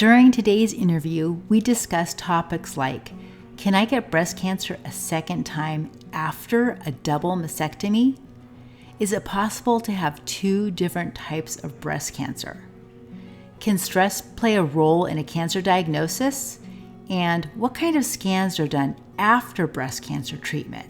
During today's interview, we discussed topics like, can I get breast cancer a second time after a double mastectomy? Is it possible to have two different types of breast cancer? Can stress play a role in a cancer diagnosis? And what kind of scans are done after breast cancer treatment?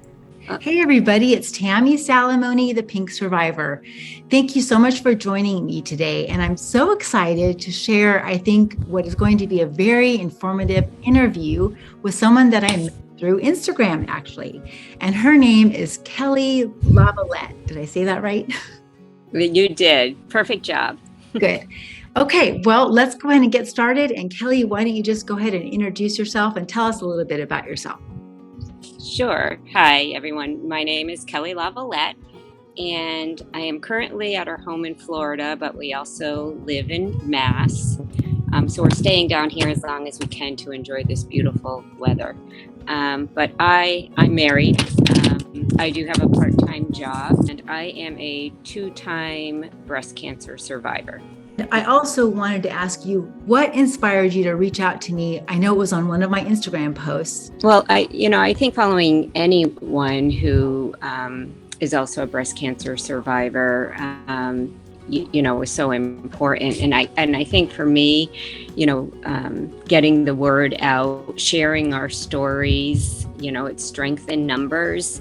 Hey everybody, it's Tammy Salamone, the Pink Survivor. Thank you so much for joining me today. And I'm so excited to share, I think, what is going to be a very informative interview with someone that I met through Instagram, actually. And her name is Kelly Laviolette. Did I say that right? You did. Perfect job. Good. Okay, well, let's go ahead and get started. And Kelly, why don't you just go ahead and introduce yourself and tell us a little bit about yourself? Sure. Hi, everyone. My name is Kelly Laviolette, and I am currently at our home in Florida, but we also live in Mass. So we're staying down here as long as we can to enjoy this beautiful weather. But I'm married. I do have a part-time job, and I am a 2-time breast cancer survivor. I also wanted to ask you, what inspired you to reach out to me? I know it was on one of my Instagram posts. Well, I think following anyone who is also a breast cancer survivor, was so important. And I think for me, getting the word out, sharing our stories, it's strength in numbers.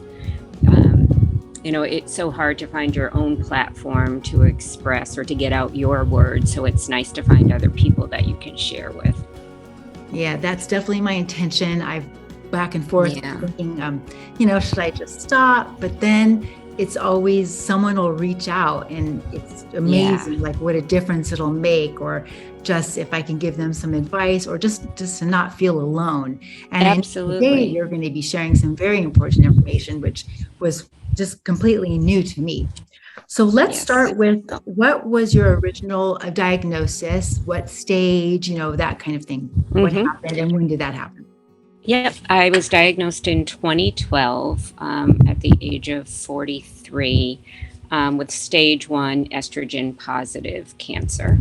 It's so hard to find your own platform to express or to get out your words. So it's nice to find other people that you can share with. Yeah, that's definitely my intention. I've back and forth thinking, should I just stop? But then it's always someone will reach out, and it's amazing, like what a difference it'll make, or just if I can give them some advice, or just to not feel alone. And absolutely, today you're going to be sharing some very important information, which was just completely new to me. So let's start with, what was your original diagnosis? What stage, that kind of thing? What happened and when did that happen? Yep, I was diagnosed in 2012 at the age of 43 with stage 1 estrogen positive cancer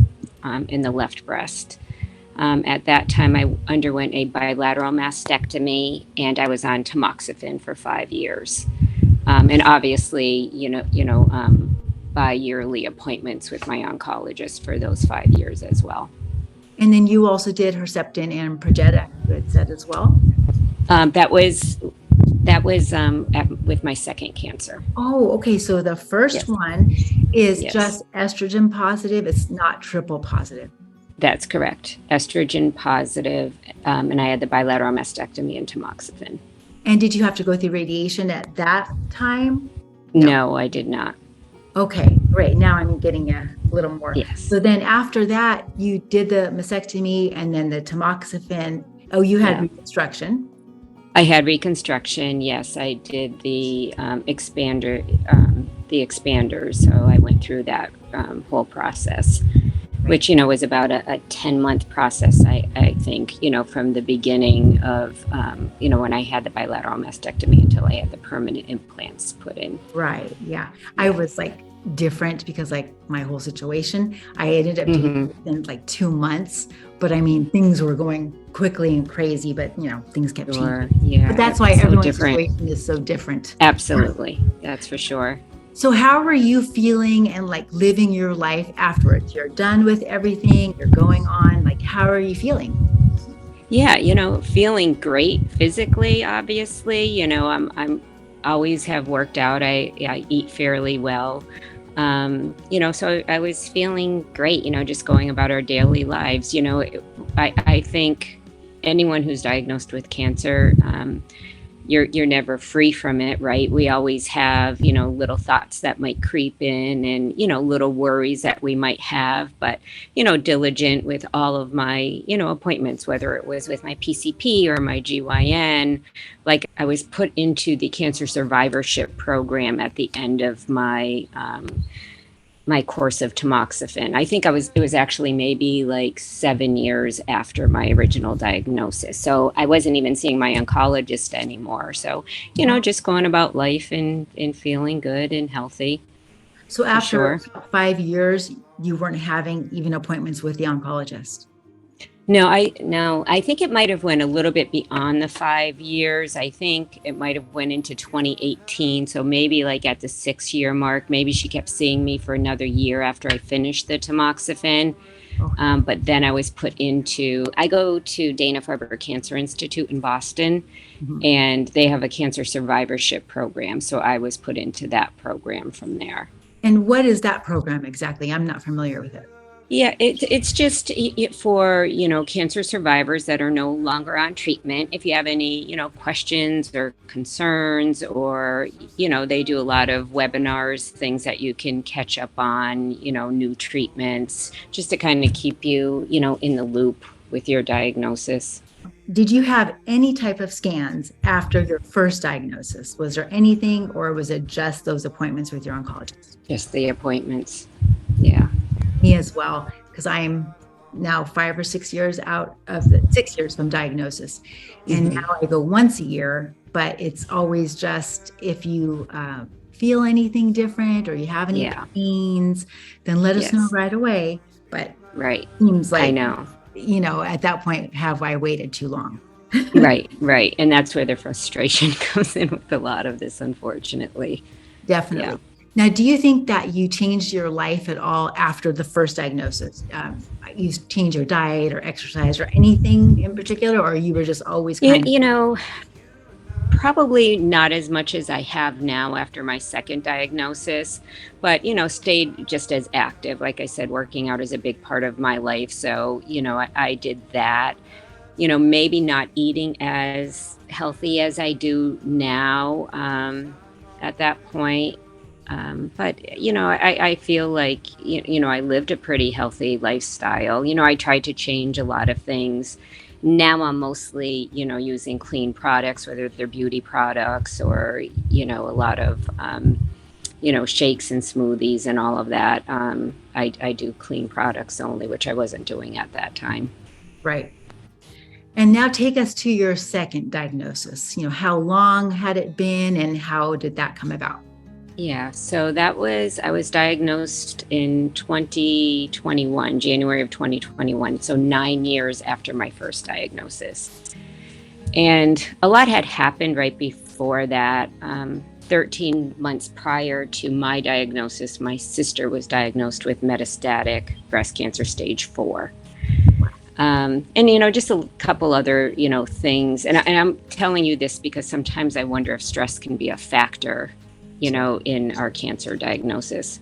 in the left breast. At that time, I underwent a bilateral mastectomy, and I was on tamoxifen for 5 years. And obviously, bi-yearly appointments with my oncologist for those 5 years as well. And then you also did Herceptin and Perjeta, you had said as well? That was with my second cancer. Oh, okay. So the first one is just estrogen positive. It's not triple positive. That's correct. Estrogen positive. And I had the bilateral mastectomy and tamoxifen. And did you have to go through radiation at that time? No, I did not. Okay, great. Now I'm getting a little more. Yes. So then after that, you did the mastectomy and then the tamoxifen. Oh, you had reconstruction. I had reconstruction. Yes, I did the expanders. So I went through that whole process, which, was about a 10-month process, I think, from the beginning of, when I had the bilateral mastectomy until I had the permanent implants put in. Right. Yeah. I was different because my whole situation, I ended up doing it in 2 months, but I mean, things were going quickly and crazy, but things kept changing. Yeah. But that's why everyone's situation is so different. Absolutely. That's for sure. So how are you feeling and living your life afterwards? You're done with everything, you're going on, how are you feeling? Yeah, feeling great physically, obviously. I'm always have worked out. I eat fairly well. So I was feeling great, just going about our daily lives. I think anyone who's diagnosed with cancer, you're never free from it, right? We always have, little thoughts that might creep in and, little worries that we might have, but, diligent with all of my, appointments, whether it was with my PCP or my GYN. I was put into the cancer survivorship program at the end of my my course of tamoxifen. I think it was actually maybe 7 years after my original diagnosis. So I wasn't even seeing my oncologist anymore. So, just going about life and feeling good and healthy. So after 5 years, you weren't having even appointments with the oncologist? No, I think it might have went a little bit beyond the 5 years. I think it might have went into 2018. So maybe like at the 6 year mark, maybe she kept seeing me for another year after I finished the tamoxifen. Okay. But then I go to Dana-Farber Cancer Institute in Boston, Mhm. and they have a cancer survivorship program. So I was put into that program from there. And what is that program exactly? I'm not familiar with it. Yeah, it's just for, cancer survivors that are no longer on treatment. If you have any, questions or concerns, or, they do a lot of webinars, things that you can catch up on, new treatments, just to kind of keep you, in the loop with your diagnosis. Did you have any type of scans after your first diagnosis? Was there anything, or was it just those appointments with your oncologist? Just the appointments. Yeah. Me as well, because I'm now 5 or 6 years out of the 6 years from diagnosis. And Mm-hmm. now I go once a year, but it's always just if you feel anything different or you have any Yeah. pains, then let us know Yes. right away. But Right. seems I like, know. at that point, have I waited too long? Right. And that's where the frustration comes in with a lot of this, unfortunately. Yeah. Definitely. Now, do you think that you changed your life at all after the first diagnosis? You changed your diet or exercise or anything in particular, or you were just always You, kind of, you know, Probably not as much as I have now after my second diagnosis, but, stayed just as active. Like I said, working out is a big part of my life. So, I did that. Maybe not eating as healthy as I do now at that point. But, I feel like, I lived a pretty healthy lifestyle. I tried to change a lot of things. Now I'm mostly, using clean products, whether they're beauty products or, a lot of, shakes and smoothies and all of that. I do clean products only, which I wasn't doing at that time. right. And now take us to your second diagnosis. How long had it been and how did that come about? Yeah, so I was diagnosed in 2021, January of 2021, so 9 years after my first diagnosis. And a lot had happened right before that. 13 months prior to my diagnosis, my sister was diagnosed with metastatic breast cancer stage 4. And, just a couple other, things. And I'm telling you this because sometimes I wonder if stress can be a factor, in our cancer diagnosis.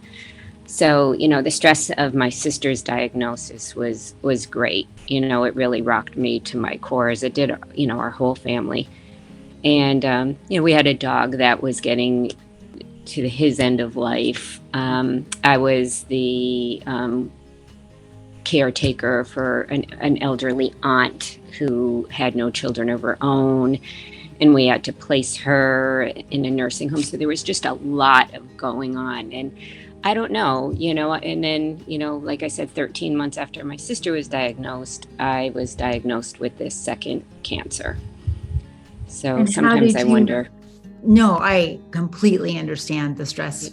So, the stress of my sister's diagnosis was great. It really rocked me to my core, as it did, our whole family. And, we had a dog that was getting to his end of life. I was the caretaker for an elderly aunt who had no children of her own, and we had to place her in a nursing home. So there was just a lot of going on. And I don't know, and then, like I said, 13 months after my sister was diagnosed, I was diagnosed with this second cancer. So And how sometimes did I you? wonder. No, I completely understand the stress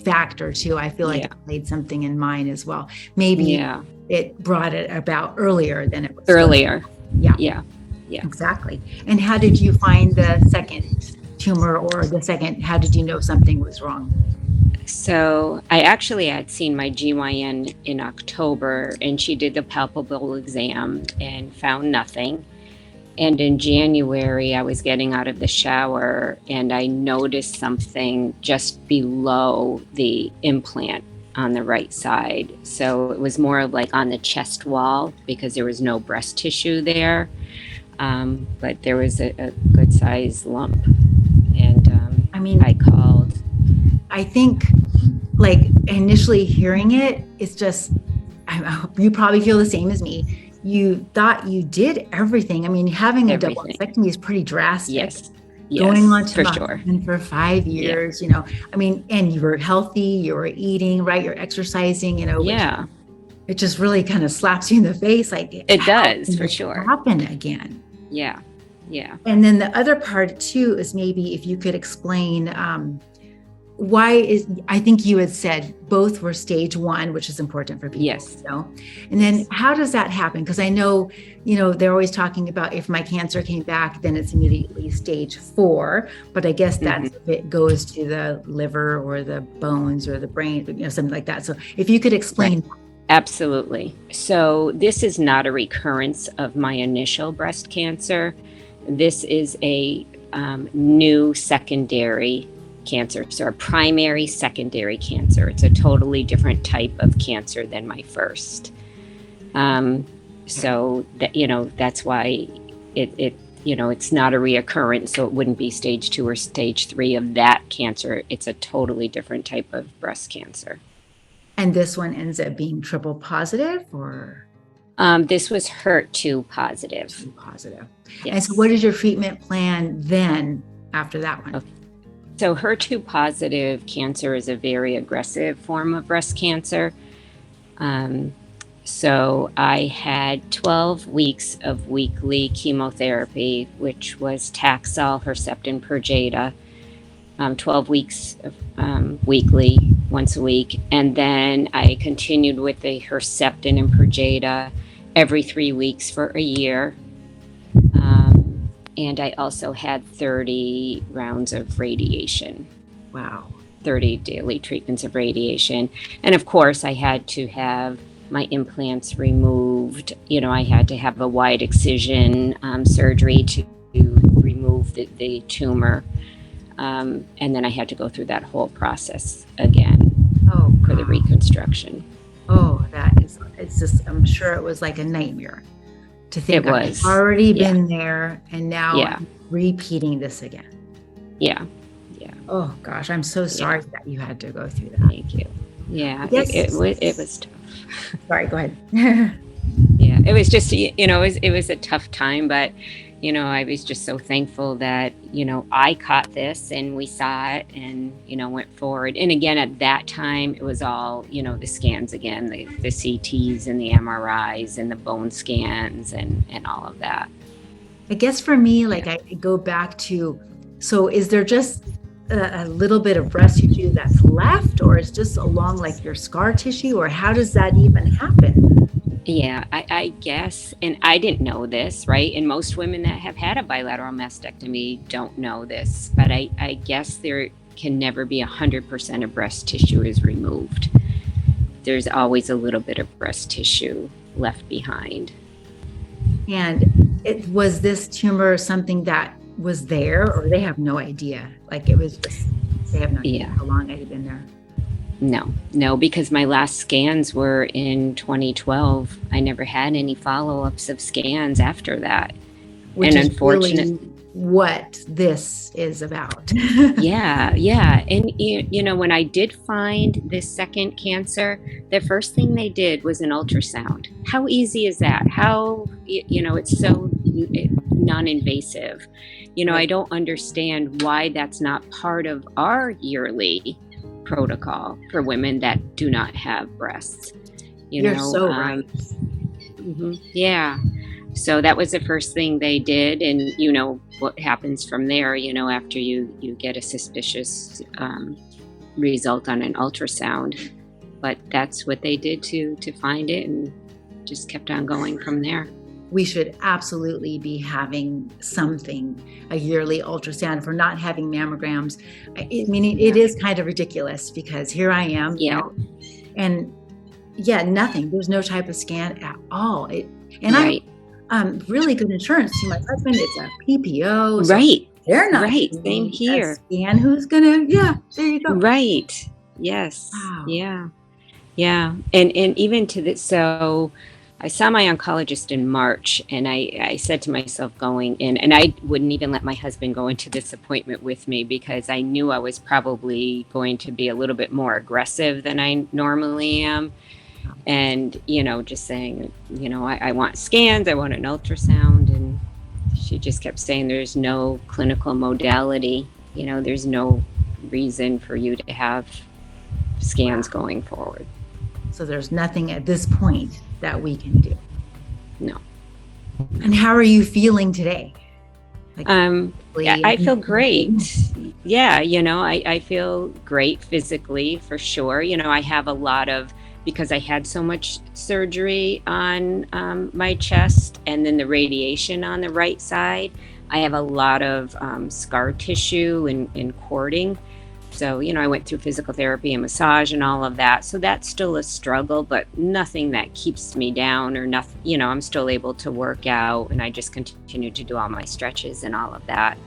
factor too. I feel like Yeah. it played something in mine as well. Maybe Yeah. it brought it about earlier than it was supposed to. Earlier. Yeah, Yeah. Yeah. exactly. And how did you find the second tumor or how did you know something was wrong? So I actually had seen my GYN in October, and she did the palpable exam and found nothing. And in January, I was getting out of the shower and I noticed something just below the implant on the right side. So it was more like on the chest wall because there was no breast tissue there. But there was a good sized lump. And I mean, I called. I think like initially hearing it, it's just, I hope you probably feel the same as me. You thought you did everything. I mean, having a double Everything. mastectomy is pretty drastic. Yes. Going on Yes, to for sure. tamoxifen for five Yeah. years, I mean, and you were healthy, you were eating, right? You're exercising, which Yeah, it just really kind of slaps you in the face. Like, it how does can for this sure. happen again? Yeah. Yeah. And then the other part too is maybe if you could explain I think you had said both were stage 1, which is important for people Yes. to know. And then how does that happen? Because I know, they're always talking about if my cancer came back, then it's immediately stage 4. But I guess that's if it goes to the liver or the bones or the brain, something like that. So if you could explain. Right. Absolutely. So this is not a recurrence of my initial breast cancer. This is a new secondary cancer. So a primary secondary cancer. It's a totally different type of cancer than my first. So that, that's why it's not a reoccurrence. So it wouldn't be stage 2 or stage 3 of that cancer. It's a totally different type of breast cancer. And this one ends up being triple positive, or? This was HER2 positive. HER2 positive. Yes. And so what is your treatment plan then after that one? Okay. So HER2 positive cancer is a very aggressive form of breast cancer. So I had 12 weeks of weekly chemotherapy, which was Taxol, Herceptin, Perjeta, 12 weeks of, weekly, once a week. And then I continued with the Herceptin and Perjeta every 3 weeks for a year. And I also had 30 rounds of radiation. Wow. 30 daily treatments of radiation. And of course, I had to have my implants removed. I had to have a wide excision surgery to remove the tumor. And then I had to go through that whole process again for the reconstruction. Oh, it's just, I'm sure it was like a nightmare to think I've already been there and now I'm repeating this again. Yeah. Oh gosh, I'm so sorry that you had to go through that. Thank you. Yeah, it was tough. Sorry, go ahead. Yeah, it was just, it was a tough time, but, I was just so thankful that, I caught this and we saw it and, went forward. And again, at that time, it was all, the scans again, the CTs and the MRIs and the bone scans and all of that. I guess for me, I go back to, so is there just a little bit of breast tissue that's left, or is just along your scar tissue, or how does that even happen? Yeah, I guess, and I didn't know this, right? And most women that have had a bilateral mastectomy don't know this, but I guess there can never be 100% of breast tissue is removed. There's always a little bit of breast tissue left behind. And was this tumor something that was there, or they have no idea? It was just, they have no idea how long it had been there? No, because my last scans were in 2012. I never had any follow-ups of scans after that. Which is really what this is about. Yeah. And, when I did find this second cancer, the first thing they did was an ultrasound. How easy is that? How, it's so non-invasive. I don't understand why that's not part of our yearly protocol for women that do not have breasts. You're so right. Yeah. So that was the first thing they did. And what happens from there, after you get a suspicious result on an ultrasound. But that's what they did to find it, and just kept on going from there. We should absolutely be having a yearly ultrasound. If we're not having mammograms, it is kind of ridiculous, because here I am, and nothing. There's no type of scan at all. I'm really good insurance too. My husband is a PPO. So right. They're not. Right. Same here. Scan who's gonna? Yeah. There you go. Right. Yes. Wow. Yeah. And even to this, so I saw my oncologist in March, and I said to myself going in, and I wouldn't even let my husband go into this appointment with me, because I knew I was probably going to be a little bit more aggressive than I normally am. And, just saying, I want scans, I want an ultrasound. And she just kept saying, there's no clinical modality, there's no reason for you to have scans going forward. So there's nothing at this point that we can do. No. And how are you feeling today? Like, Yeah, I feel great. Yeah, I feel great physically for sure. I have a lot of, because I had so much surgery on my chest and then the radiation on the right side, I have a lot of scar tissue and cording. So, I went through physical therapy and massage and all of that. So that's still a struggle, but nothing that keeps me down or nothing. I'm still able to work out, and I just continue to do all my stretches and all of that.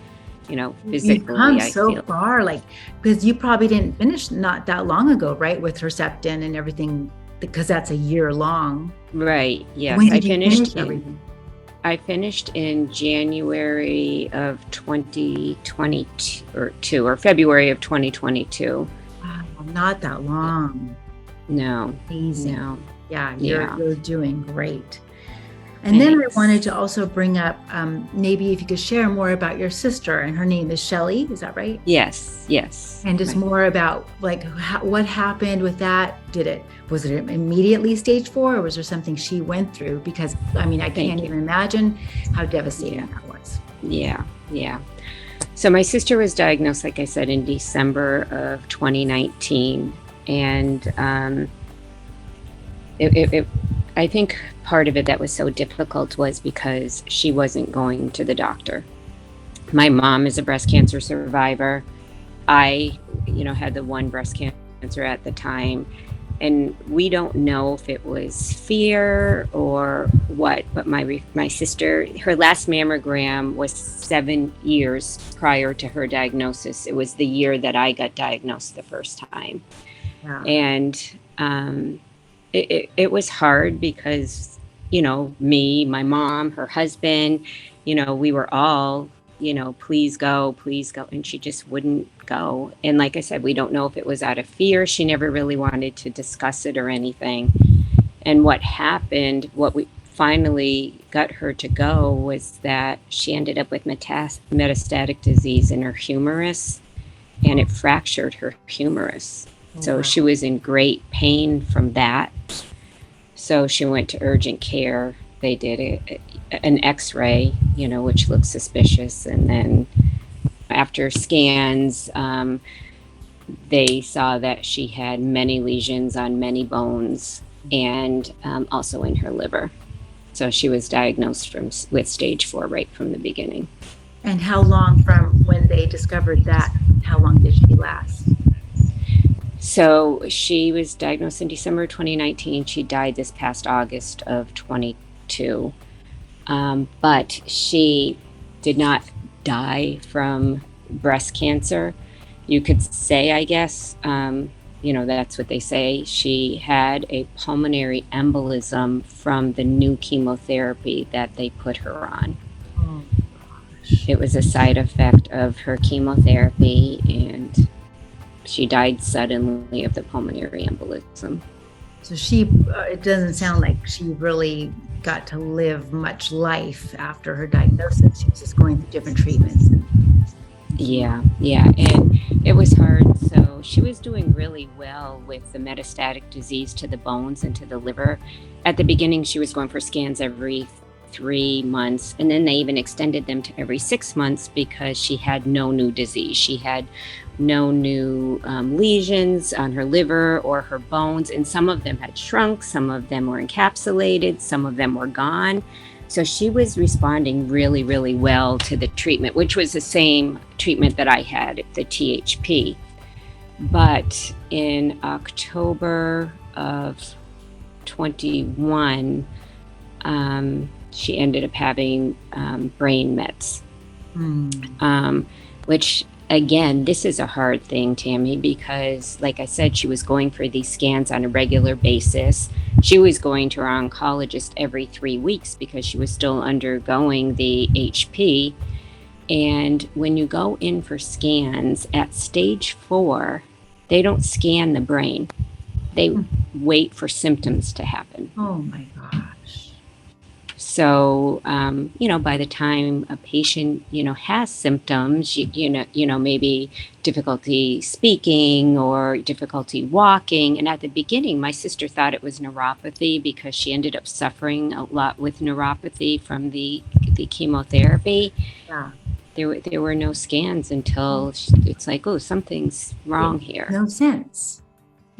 You've come Physically, I so feel. far, like, because you probably didn't finish not that long ago, right? With Herceptin and everything, because that's a year long. Right. When Yes. did you finish everything? I finished in January of 2022 or February of 2022. Wow, not that long. No. Amazing. No. Yeah, Yeah. you're doing great. And then I Thanks. wanted to also bring up, maybe if you could share more about your sister, and her name is Shelley, is that right? Yes. Yes. And just more about like what happened with that. Was it immediately stage 4, or was there something she went through? Because I mean, I can't even imagine how devastating that was. Yeah. Yeah. So my sister was diagnosed, like I said, in December of 2019. And I think part of it that was so difficult was because she wasn't going to the doctor. My mom is a breast cancer survivor. I, had the one breast cancer at the time. And we don't know if it was fear or what, but my sister, her last mammogram was 7 years prior to her diagnosis. It was the year that I got diagnosed the first time. Yeah. And it was hard because, me, my mom, her husband, we were all, please go. And she just wouldn't go. And like I said, we don't know if it was out of fear. She never really wanted to discuss it or anything. And what happened, what we finally got her to go, was that she ended up with metastatic disease in her humerus, and it fractured her humerus. So she was in great pain from that. So she went to urgent care. They did an x-ray, which looked suspicious. And then after scans, they saw that she had many lesions on many bones and also in her liver. So she was diagnosed with stage 4 right from the beginning. And how long from when they discovered that, how long did she last? So she was diagnosed in December 2019. She died this past August of 22. But she did not die from breast cancer. You could say, I guess, that's what they say. She had a pulmonary embolism from the new chemotherapy that they put her on. Oh, gosh. It was a side effect of her chemotherapy, and she died suddenly of the pulmonary embolism. So it doesn't sound like she really got to live much life after her diagnosis. She was just going through different treatments. Yeah. And it was hard. So she was doing really well with the metastatic disease to the bones and to the liver. At the beginning, she was going for scans every 3 months, and then they even extended them to every 6 months because she had no new disease. She had no new lesions on her liver or her bones, and some of them had shrunk, some of them were encapsulated, some of them were gone. So she was responding really, really well to the treatment, which was the same treatment that I had, the THP. But in October of 21, she ended up having brain mets, which, again, this is a hard thing, Tammy, because, like I said, she was going for these scans on a regular basis. She was going to her oncologist every 3 weeks because she was still undergoing the HP. And when you go in for scans at stage 4, they don't scan the brain. They wait for symptoms to happen. Oh my gosh. So, by the time a patient, has symptoms, maybe difficulty speaking or difficulty walking. And at the beginning, my sister thought it was neuropathy because she ended up suffering a lot with neuropathy from the chemotherapy. Yeah. there were no scans until it's like, oh, something's wrong here. No sense.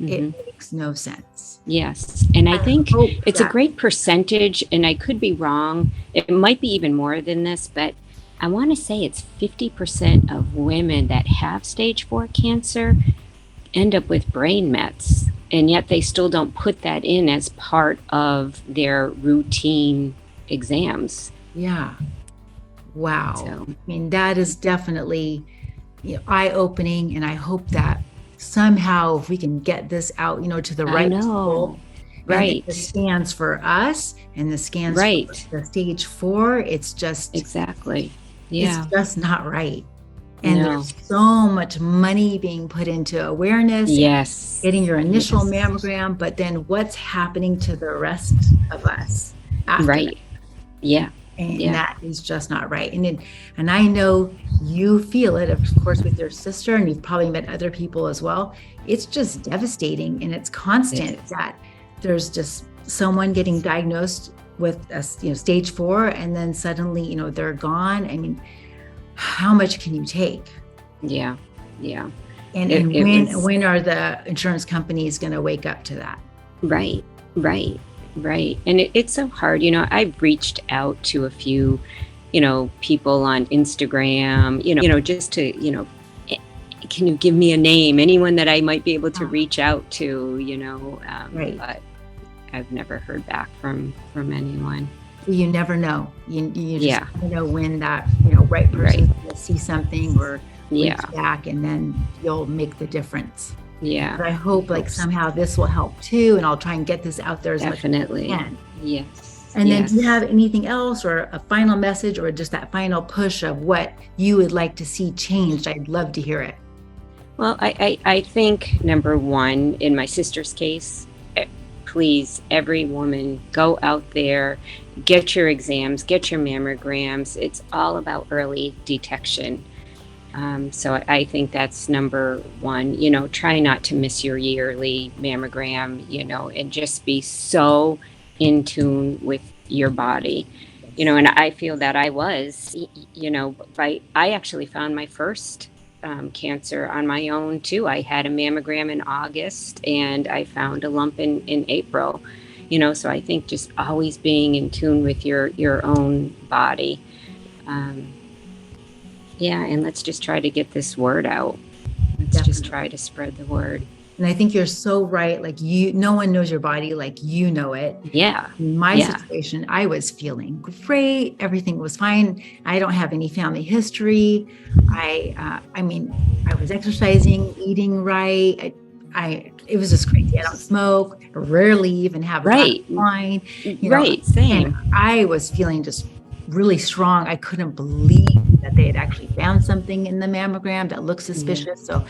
Mhm. It makes no sense. Yes. And I think hope it's a that- great percentage, and I could be wrong. It might be even more than this, but I want to say it's 50% of women that have stage 4 cancer end up with brain mets, and yet they still don't put that in as part of their routine exams. Yeah. Wow. So, I mean, that is definitely eye-opening, and I hope that somehow if we can get this out, to the I right know. people. Right. And the scans for us and the scans Right. for the stage 4, it's just Exactly. Yeah. it's just not right. And No. there's so much money being put into awareness, Yes. getting your initial Yes. mammogram, but then what's happening to the rest of us after Right. that? Yeah. And Yeah. that is just not right. And I know you feel it, of course, with your sister, and you've probably met other people as well. It's just devastating, and it's constant that there's just someone getting diagnosed with a stage 4, and then suddenly they're gone. I mean, how much can you take? Yeah. Yeah. And when are the insurance companies going to wake up to that? Right. Right. Right. And it's so hard. I've reached out to a few, people on Instagram, just to, can you give me a name? Anyone that I might be able to reach out to, Right. But I've never heard back from anyone. You never know. You just Yeah. never know when that right person will see something or reach Yeah. back, and then you'll make the difference. Yeah. But I hope somehow this will help too, and I'll try and get this out there as Definitely. much as I can. Yes. And then Yes. do you have anything else, or a final message, or just that final push of what you would like to see changed? I'd love to hear it. Well, I think number one, in my sister's case, please, every woman, go out there, get your exams, get your mammograms. It's all about early detection. So I think that's number one. Try not to miss your yearly mammogram, and just be so in tune with your body. And I feel that I was, I actually found my first cancer on my own too. I had a mammogram in August, and I found a lump in April. So I think just always being in tune with your own body. Yeah, and let's just try to get this word out. Let's just try to spread the word. And I think you're so right. Like no one knows your body like you know it. Yeah. In my situation, I was feeling great. Everything was fine. I don't have any family history. I was exercising, eating right. It was just crazy. I don't smoke. I rarely even have a glass of wine. Right. Same. And I was feeling just really strong. I couldn't believe that they had actually found something in the mammogram that looked suspicious. So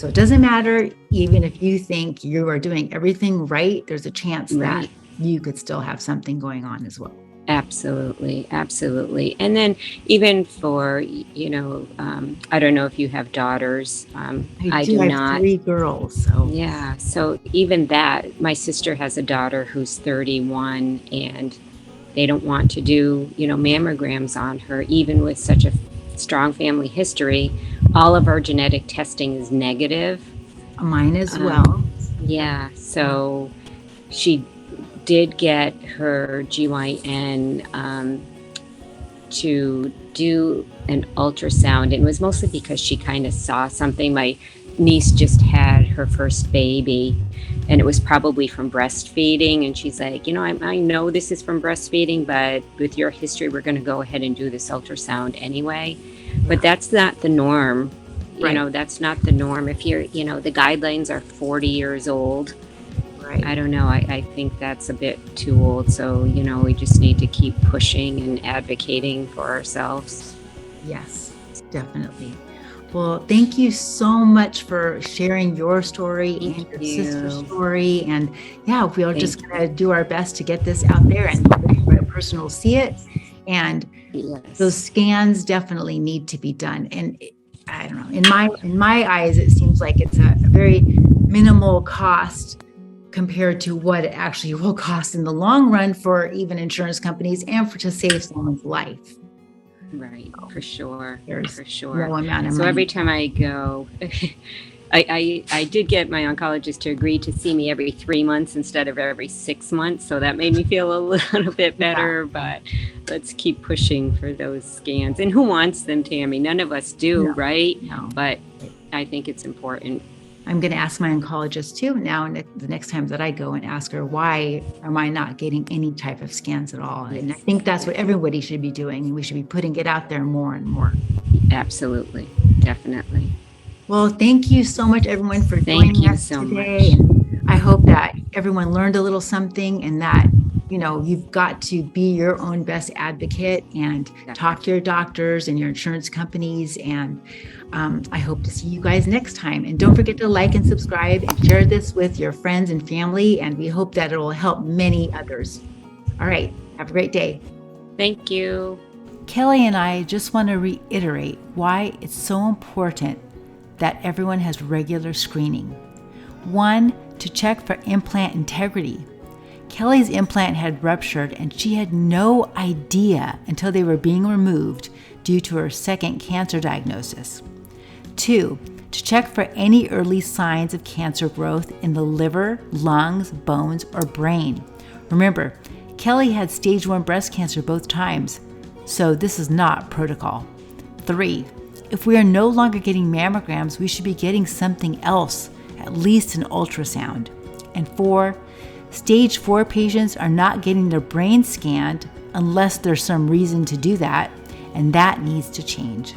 it doesn't matter. Even if you think you are doing everything right, there's a chance that you could still have something going on as well. Absolutely. Absolutely. And then even for, I don't know if you have daughters. I do have not. 3 girls. So yeah. So even that, my sister has a daughter who's 31, and they don't want to do, mammograms on her, even with such a strong family history. All of our genetic testing is negative. Mine as well. Yeah. So she did get her GYN to do an ultrasound, and it was mostly because she kind of saw something. My niece just had her first baby, and it was probably from breastfeeding, and she's like, I know this is from breastfeeding, but with your history, we're going to go ahead and do this ultrasound anyway. But that's not the norm. That's not the norm. If you're, the guidelines are 40 years old. Right. I don't know. I think that's a bit too old. So, we just need to keep pushing and advocating for ourselves. Yes, definitely. Well, thank you so much for sharing your story and your sister's story. And yeah, we're just going to do our best to get this out there, and the right person will see it. And those scans definitely need to be done. And I don't know, in my eyes, it seems like it's a very minimal cost compared to what it actually will cost in the long run for even insurance companies and to save someone's life. Right. For sure. There's For sure. no amount of So money. every time I go, I did get my oncologist to agree to see me every 3 months instead of every 6 months. So that made me feel a little bit better, but let's keep pushing for those scans. And who wants them, Tammy? None of us do, right? No. But I think it's important. I'm going to ask my oncologist too now, the next time that I go, and ask her, why am I not getting any type of scans at all? And I think that's what everybody should be doing. And we should be putting it out there more and more. Absolutely. Definitely. Well, thank you so much, everyone, for joining us today. And I hope that everyone learned a little something, and that, you've got to be your own best advocate and talk to your doctors and your insurance companies. And I hope to see you guys next time. And don't forget to like and subscribe and share this with your friends and family. And we hope that it will help many others. All right. Have a great day. Thank you. Kelly and I just want to reiterate why it's so important that everyone has regular screening. 1, to check for implant integrity. Kelly's implant had ruptured and she had no idea until they were being removed due to her second cancer diagnosis. 2, to check for any early signs of cancer growth in the liver, lungs, bones, or brain. Remember, Kelly had stage 1 breast cancer both times, so this is not protocol. 3, if we are no longer getting mammograms, we should be getting something else, at least an ultrasound. And 4, stage 4 patients are not getting their brain scanned unless there's some reason to do that, and that needs to change.